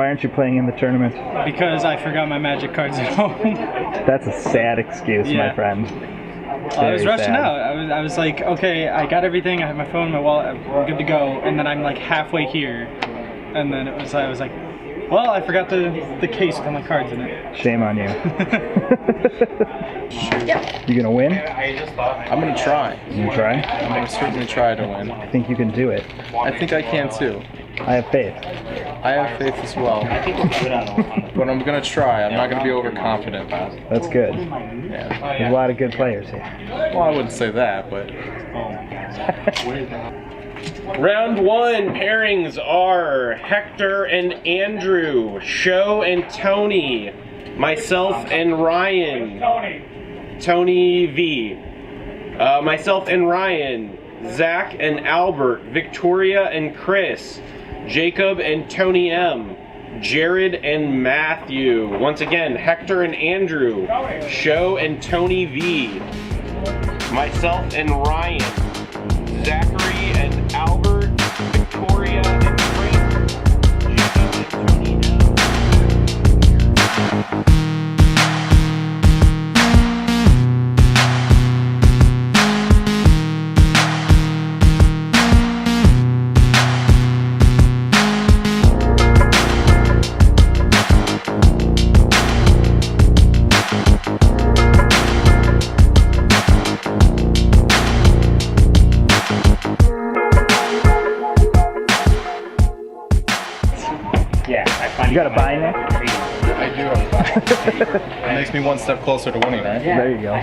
Why aren't you playing in the tournament? Because I forgot my magic cards at home. That's a sad excuse, my friend. I was rushing out. I was like, okay, I got everything. I have my phone, my wallet. I'm good to go. And then I'm like halfway here, and then I was like, well, I forgot the case with all my cards in it. Shame on you. You gonna win? I'm gonna try. You gonna try? I'm gonna certainly try to win. I think you can do it. I think I can too. I have faith. I have faith as well. But I'm gonna try. I'm not gonna be overconfident. That's good. Yeah. There's a lot of good players here. Well, I wouldn't say that, but. Round 1 pairings are Hector and Andrew, Sho and Tony, myself and Ryan, Tony V, myself and Ryan, Zach and Albert, Victoria and Chris, Jacob and Tony M, Jared and Matthew. Once again, Hector and Andrew, Sho and Tony V, myself and Ryan, Zachary and Albert, Victoria and Chris, Jacob and Tony M. You got a buy in there? I do have a buy. It makes me one step closer to winning, right? Yeah. There you go.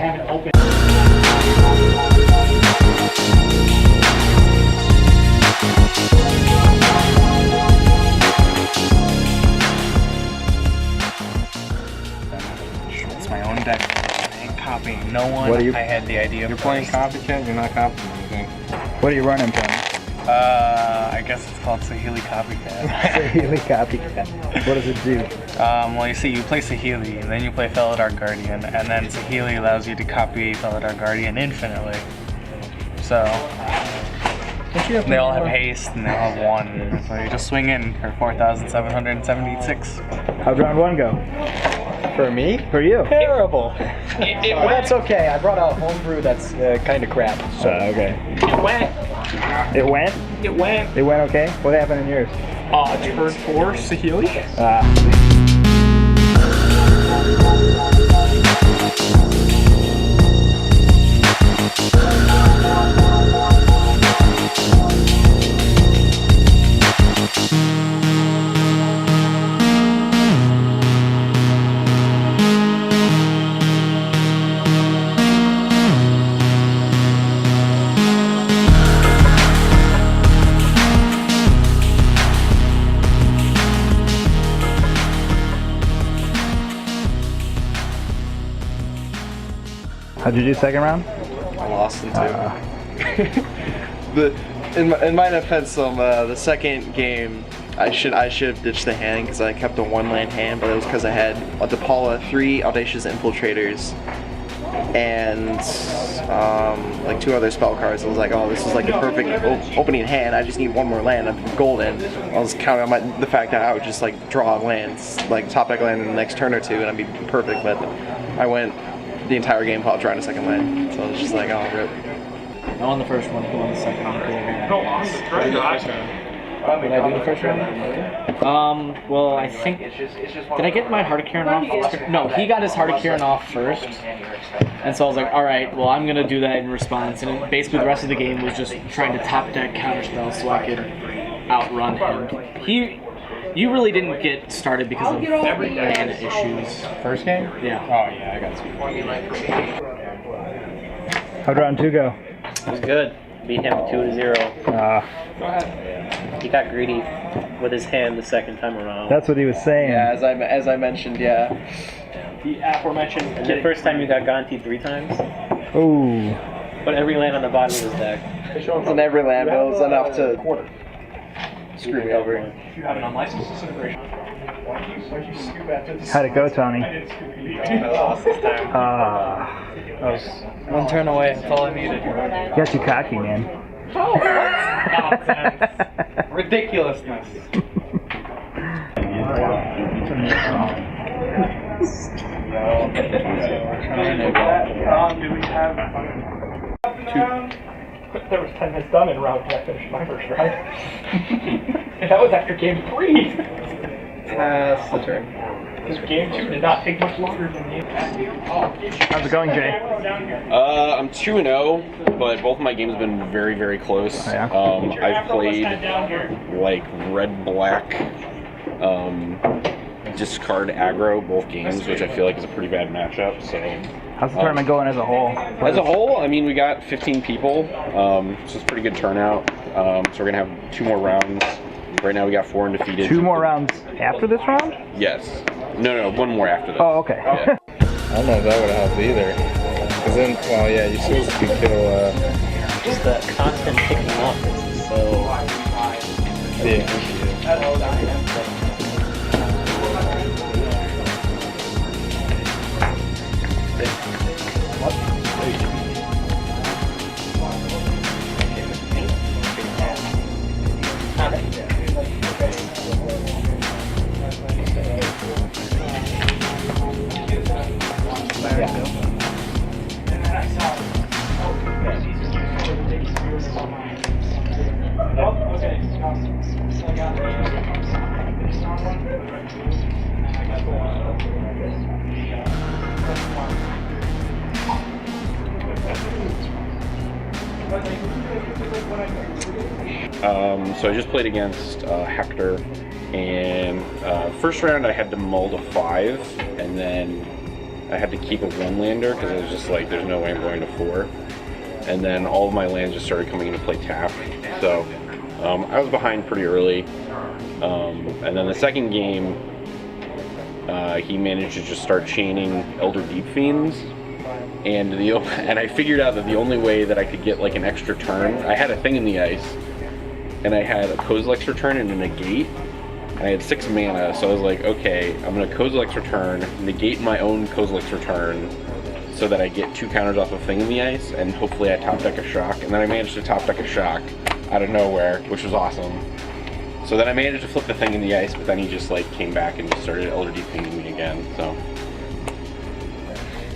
It's my own deck. I ain't copying no one. What are you? I had the idea. You're playing copycat, you're not copying anything. What are you running, Tony? I guess it's called Saheeli Copycat. Saheeli Copycat. What does it do? Well, you see, you play Saheeli, and then you play Felidar Guardian, and then Saheeli allows you to copy Felidar Guardian infinitely. So, they all have haste, and they all have 1, so you just swing in for 4,776. How'd round 1 go? For me? For you? Terrible. But that's okay. I brought a homebrew that's kind of crap. So. Okay. It went. It went? It went. It went okay? What happened in yours? Turn 4, Saheeli. How'd you do second round? I lost in 2. In my defense, the second game, I should have ditched the hand because I kept a 1-land hand, but it was because I had a DePaula, 3 Audacious Infiltrators, and like 2 other spell cards. I was like, oh, this is like the perfect opening hand. I just need 1 more land. I'm golden. I was counting on the fact that I would just like draw lands, like top deck land in the next turn or 2, and I'd be perfect. But I went the entire game without drawing a second land, so it was just like, oh, rip. I won the first one, he won the second one. Did Did I do the first round? Well, I think... Did I get my Heart of Kirin off? No, he got his Heart of Kirin off first. And so I was like, alright, well, I'm going to do that in response. And basically the rest of the game was just trying to top deck counterspell so I could outrun him. You really didn't get started because of mana issues. First game? Yeah. Oh yeah, I got you. How'd round 2 go? It was good. Beat him 2-0. He got greedy with his hand the second time around. That's what he was saying. Yeah, as I mentioned, yeah. The aforementioned. And the first time you got Gonti 3 times. Ooh. But every land on the bottom of his deck. And every land bill was enough to screw me over. If you have an unlicensed disintegration, why don't you scoop after this? How'd it go, Tony? I lost this time. I was 1 turn away, that's all I needed. got you cocky, man. Oh, what? Nonsense. Ridiculousness. There was 10 minutes done in round 2. I finished my first ride. And that was after game 3. Pass the turn. Because game 2 did not take much longer than game 2. How's it going, Jay? I'm 2-0, but both of my games have been very, very close. Oh, yeah? I've played like red-black, discard aggro both games, which I feel like is a pretty bad matchup. So. How's the tournament going as a whole? As a whole, I mean, we got 15 people, so it's a pretty good turnout. So we're gonna have 2 more rounds. Right now we got 4 undefeated. 2 more rounds after this round? Yes. No, 1 more after this. Oh, okay. Yeah. I don't know if that would help either. Because then, well, yeah, you still could kill, Just the constant picking up is so... yeah. So I just played against Hector, and first round I had to mull to 5, and then I had to keep a 1-lander because I was just like, there's no way I'm going to 4. And then all of my lands just started coming into play tap. So I was behind pretty early. And then the second game, he managed to just start chaining Elder Deep Fiends. And I figured out that the only way that I could get like an extra turn, I had a thing in the ice, and I had a Kozilek's Return and a negate, and I had 6 mana, so I was like, okay, I'm gonna Kozilek's Return, negate my own Kozilek's Return, so that I get 2 counters off a thing in the ice, and hopefully I top deck a Shock, and then I managed to top deck a Shock out of nowhere, which was awesome. So then I managed to flip the thing in the ice, but then he just like came back and just started Elder Deep Fiending me again, so.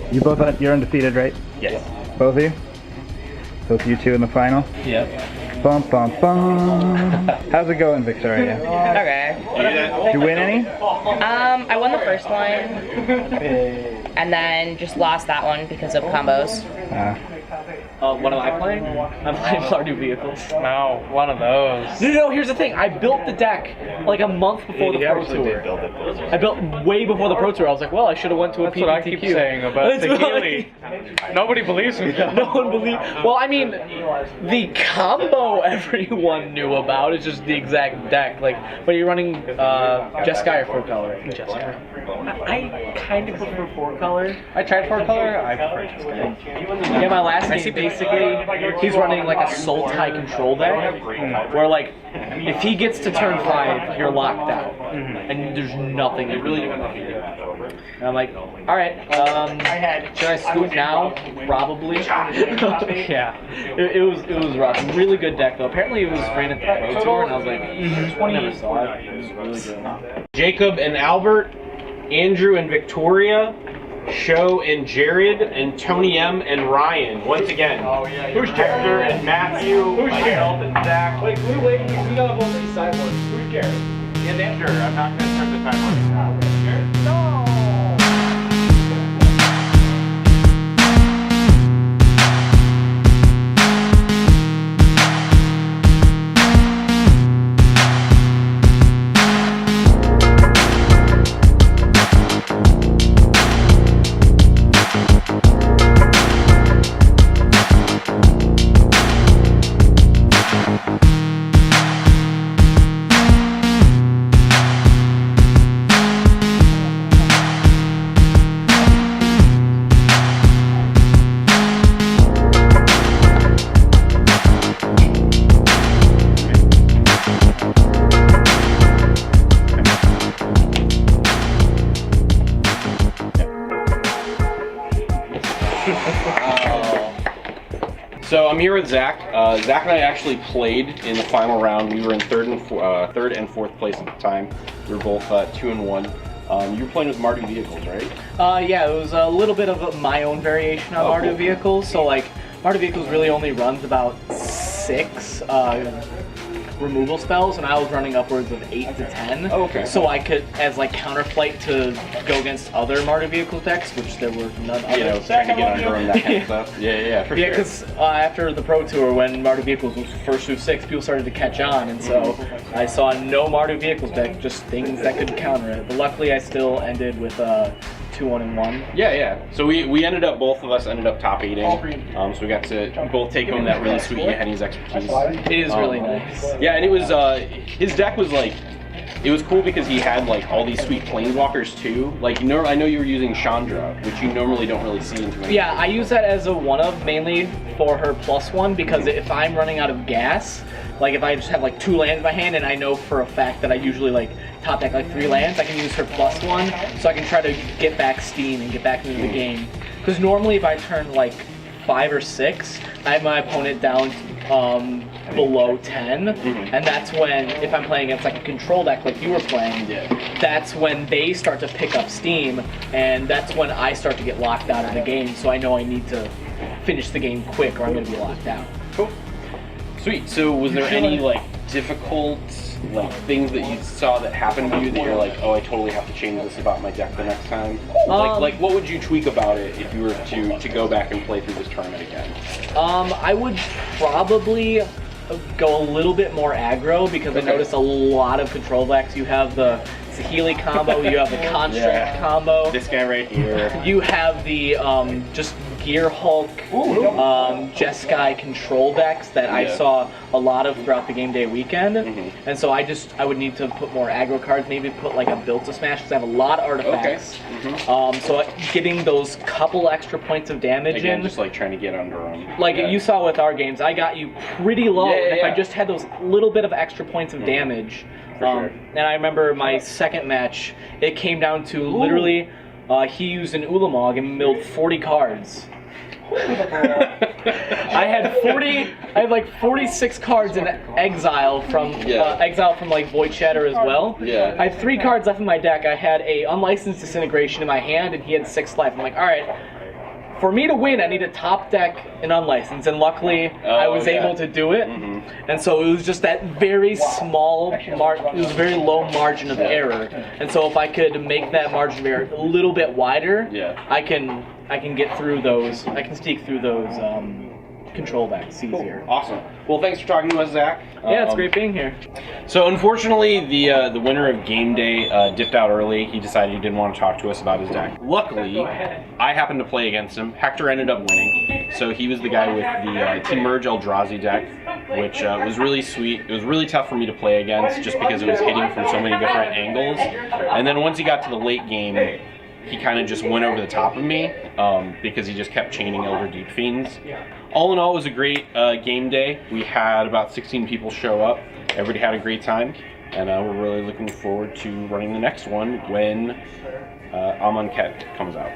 You're undefeated, right? Yes. Both of you? So it's you 2 in the final? Yep. Bum, bum, bum. How's it going, Victoria? Okay. Did you win any? I won the first one, and then just lost that one because of combos. What am I playing? I'm playing Stardew Vehicles. No, one of those. No, here's the thing. I built the deck like a month before the Pro Tour. I built way before the Pro Tour. I was like, well, I should have went to a That's what I keep saying about Tahili. Nobody believes me. No one believes. Well, I mean, the combo everyone knew about is just the exact deck. Like, when you're running Jeskai or 4-color? Jeskai. I kind of prefer 4-color. I tried 4-color. I prefer Jeskai. Yeah, my last game, basically, he's running like a Soul Tie control deck, where like, if he gets to turn 5, you're locked out, and there's nothing. It really didn't nothing. And I'm like, all right, should I scoop now? Probably. Yeah, it was rough. Really good deck though. Apparently it was ran at the Pro Tour, and I was like, I never saw it. It was really good. Jacob and Albert, Andrew and Victoria, Sho and Jared, and Tony M and Ryan. Once again, who's Hector and Matthew, myself and Zach. Wait, we gotta vote for the sideboard. Who's Jared? And Andrew, I'm not going to start the timer right now. So I'm here with Zach. Zach and I actually played in the final round. We were in third and fourth place at the time. We were both 2-1. You were playing with Mardu vehicles, right? Yeah, it was a little bit of my own variation on Mardu cool. vehicles. So like, Mardu vehicles really only runs about 6 removal spells, and I was running upwards of 8 to 10. Oh, okay. So I could, as like counterflight to go against other Mardu vehicle decks, which there were none other. Yeah, trying to get under them, that kind of stuff. Yeah, for sure. Yeah, because after the Pro Tour, when Mardu vehicles was first through 6, people started to catch on, and so I saw no Mardu vehicles deck, just things that could counter it. But luckily, I still ended with 2-1-1. Yeah. So both of us ended up top 8ing. So we got to both take home that really sweet Henny's expertise. It is really nice. Yeah, and it was his deck was like, it was cool because he had like all these sweet planeswalkers too. Like I know you were using Chandra, which you normally don't really see in too many. Yeah, I use that as a one-of mainly for her +1 because if I'm running out of gas, like if I just have like 2 lands in my hand and I know for a fact that I usually like top deck like 3 lands, I can use her +1 so I can try to get back steam and get back into the game. Because normally if I turn like 5 or 6, I have my opponent down below 10, and that's when, if I'm playing against like a control deck like you were playing, that's when they start to pick up steam, and that's when I start to get locked out of the game, so I know I need to finish the game quick or I'm going to be locked out. Cool. Sweet. So was there any like difficult things that you saw that happened to you that you're like, oh, I totally have to change this about my deck the next time? Like what would you tweak about it if you were to go back and play through this tournament again? I would probably go a little bit more aggro because I noticed a lot of control decks. You have the Saheeli combo, you have the Construct combo. This guy right here. You have the just Gear Hulk, Jeskai control decks that I saw a lot of throughout the game day weekend, and so I would need to put more aggro cards, maybe put like a Built to Smash because I have a lot of artifacts. So getting those couple extra points of damage Again, in, just like trying to get under them. like you saw with our games, I got you pretty low. And if I just had those little bit of extra points of damage, and I remember my second match, it came down to literally he used an Ulamog and milled 40 cards. I had like 46 cards in exile from like Void Shatter as well. I had 3 cards left in my deck. I had a Unlicensed Disintegration in my hand, and he had 6 life. I'm like, all right. For me to win, I need to top deck an Unlicensed, and luckily I was able to do it. And so it was just that very small, it was very low margin of error. And so if I could make that margin of error a little bit wider, I can get through those. I can sneak through those control decks easier. Awesome. Well, thanks for talking to us, Zach. Yeah, it's great being here. So unfortunately, the winner of game day dipped out early. He decided he didn't want to talk to us about his deck. Luckily, I happened to play against him. Hector ended up winning. So he was the guy with the Team Merge Eldrazi deck, which was really sweet. It was really tough for me to play against just because it was hitting from so many different angles. And then once he got to the late game, he kind of just went over the top of me because he just kept chaining Elder Deep Fiends. All in all, it was a great game day. We had about 16 people show up. Everybody had a great time, and we're really looking forward to running the next one when Amonkhet comes out.